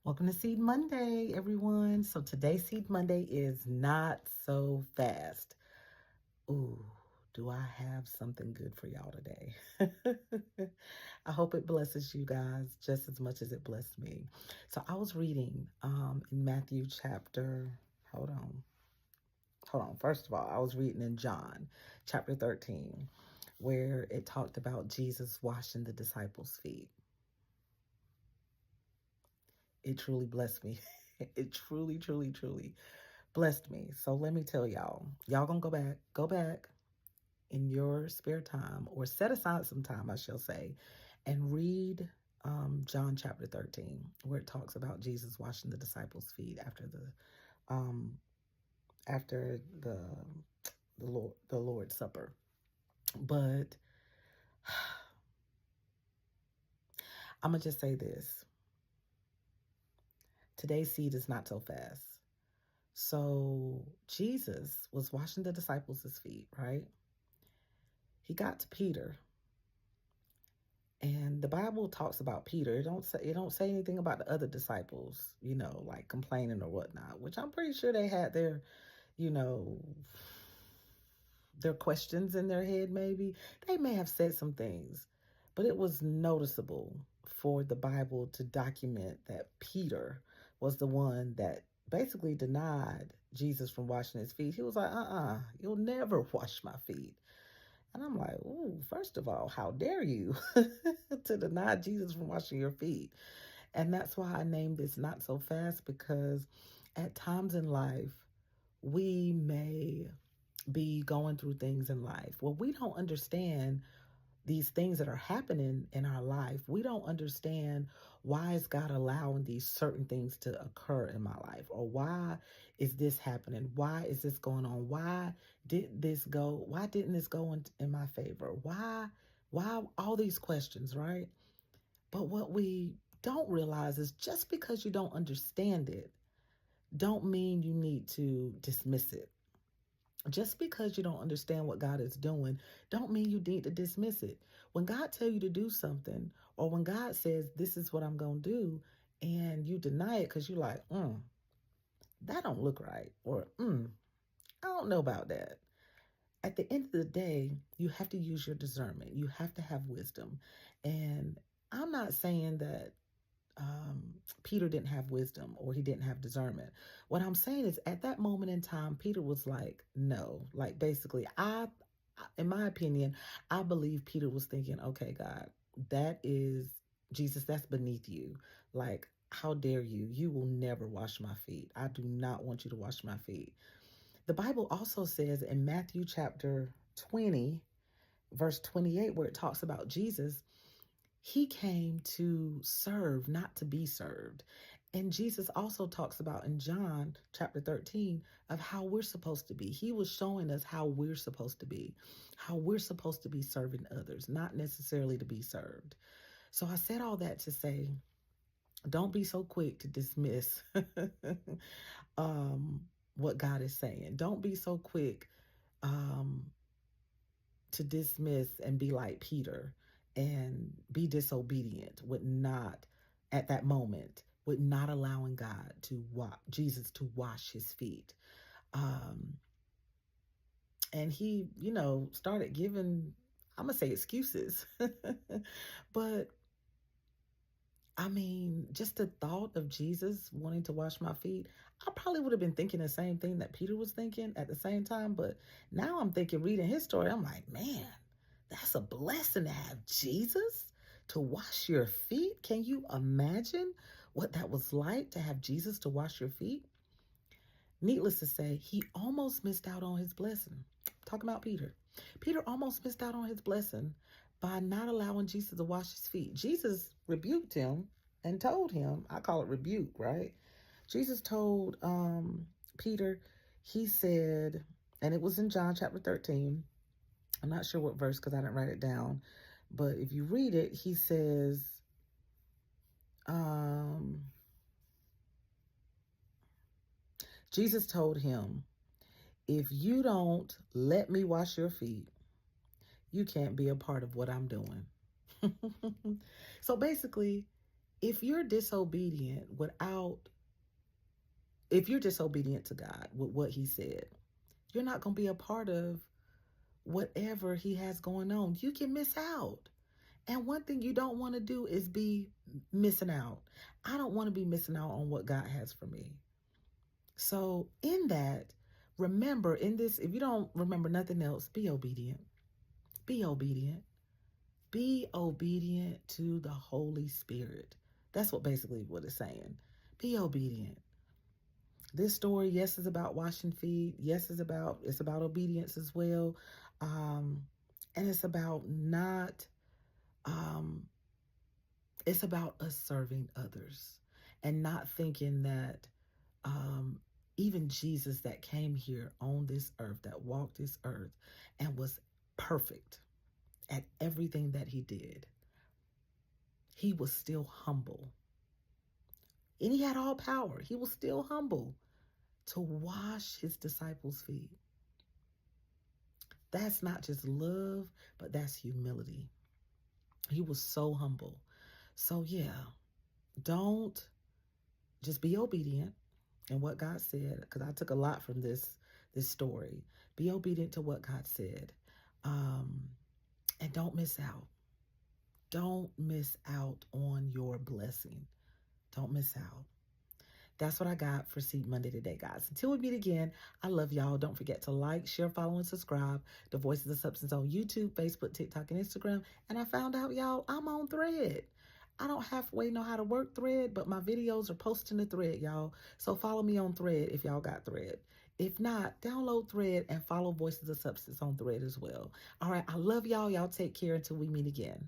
Welcome to Seed Monday, everyone. So today's Seed Monday is not so fast. Ooh, do I have something good for y'all today? I hope it blesses you guys just as much as it blessed me. So I was reading in Matthew chapter, hold on. First of all, I was reading in John chapter 13, where it talked about Jesus washing the disciples' feet. It truly blessed me. It truly, truly, truly blessed me. So let me tell y'all gonna go back in your spare time or set aside some time, I shall say, and read John chapter 13, where it talks about Jesus washing the disciples' feet um, after the Lord's Supper. But I'm gonna just say this: today's seed is not so fast. So Jesus was washing the disciples' feet, right? He got to Peter, and the Bible talks about Peter. It don't say anything about the other disciples, like complaining or whatnot, which I'm pretty sure they had you know, their questions in their head, maybe. They may have said some things, but it was noticeable for the Bible to document that Peter was the one that basically denied Jesus from washing his feet. He was like, you'll never wash my feet. And I'm like, ooh, first of all, how dare you to deny Jesus from washing your feet? And that's why I named this Not So Fast, because at times in life, we may be going through things in life. Well, we don't understand these things that are happening in our life. We don't understand why is God allowing these certain things to occur in my life, or why is this happening? Why is this going on? Why didn't this go in my favor? Why all these questions, right? But what we don't realize is just because you don't understand it, don't mean you need to dismiss it. Just because you don't understand what God is doing, don't mean you need to dismiss it. When God tell you to do something, or when God says, this is what I'm going to do, and you deny it because you're like, that don't look right, or, I don't know about that. At the end of the day, you have to use your discernment. You have to have wisdom. And I'm not saying that Peter didn't have wisdom or he didn't have discernment. What I'm saying is, at that moment in time, Peter was like, no, like basically, in my opinion, I believe Peter was thinking, okay, God, that is Jesus, that's beneath you. Like, how dare you? You will never wash my feet. I do not want you to wash my feet. The Bible also says in Matthew chapter 20, verse 28, where it talks about Jesus, he came to serve, not to be served. And Jesus also talks about in John chapter 13 of how we're supposed to be. He was showing us how we're supposed to be, how we're supposed to be serving others, not necessarily to be served. So I said all that to say, don't be so quick to dismiss what God is saying. Don't be so quick um, to dismiss and be like Peter and be disobedient, with not at that moment, with not allowing God to Jesus to wash his feet. Um, and he, started giving, I'm gonna say excuses, but I mean, just the thought of Jesus wanting to wash my feet, I probably would have been thinking the same thing that Peter was thinking at the same time. But now I'm thinking, reading his story, I'm like, man, that's a blessing to have Jesus to wash your feet. Can you imagine what that was like to have Jesus to wash your feet? Needless to say, he almost missed out on his blessing. Talking about Peter. Peter almost missed out on his blessing by not allowing Jesus to wash his feet. Jesus rebuked him and told him, I call it rebuke, right? Jesus told Peter, he said, and it was in John chapter 13. I'm not sure what verse because I didn't write it down. But if you read it, he says, Jesus told him, if you don't let me wash your feet, you can't be a part of what I'm doing. So basically, if you're disobedient without, if you're disobedient to God with what he said, you're not going to be a part of whatever he has going on. You can miss out. And one thing you don't want to do is be missing out. I don't want to be missing out on what God has for me. So in that, remember in this, if you don't remember nothing else, be obedient. Be obedient. Be obedient to the Holy Spirit. That's what basically what it's saying. Be obedient. This story, yes, is about washing feet. Yes, it's about obedience as well. And it's about not it's about us serving others and not thinking that even Jesus that came here on this earth, that walked this earth and was perfect at everything that he did, he was still humble. And he had all power. He was still humble to wash his disciples' feet. That's not just love, but that's humility. He was so humble. So yeah, don't just be obedient in what God said, because I took a lot from this story. Be obedient to what God said. And don't miss out. Don't miss out on your blessing. Don't miss out. That's what I got for Seed Monday today, guys. Until we meet again, I love y'all. Don't forget to like, share, follow, and subscribe to Voices of Substance on YouTube, Facebook, TikTok, and Instagram. And I found out, y'all, I'm on Thread. I don't halfway know how to work Thread, but my videos are posted in the Thread, y'all. So follow me on Thread if y'all got Thread. If not, download Thread and follow Voices of Substance on Thread as well. All right, I love y'all. Y'all take care until we meet again.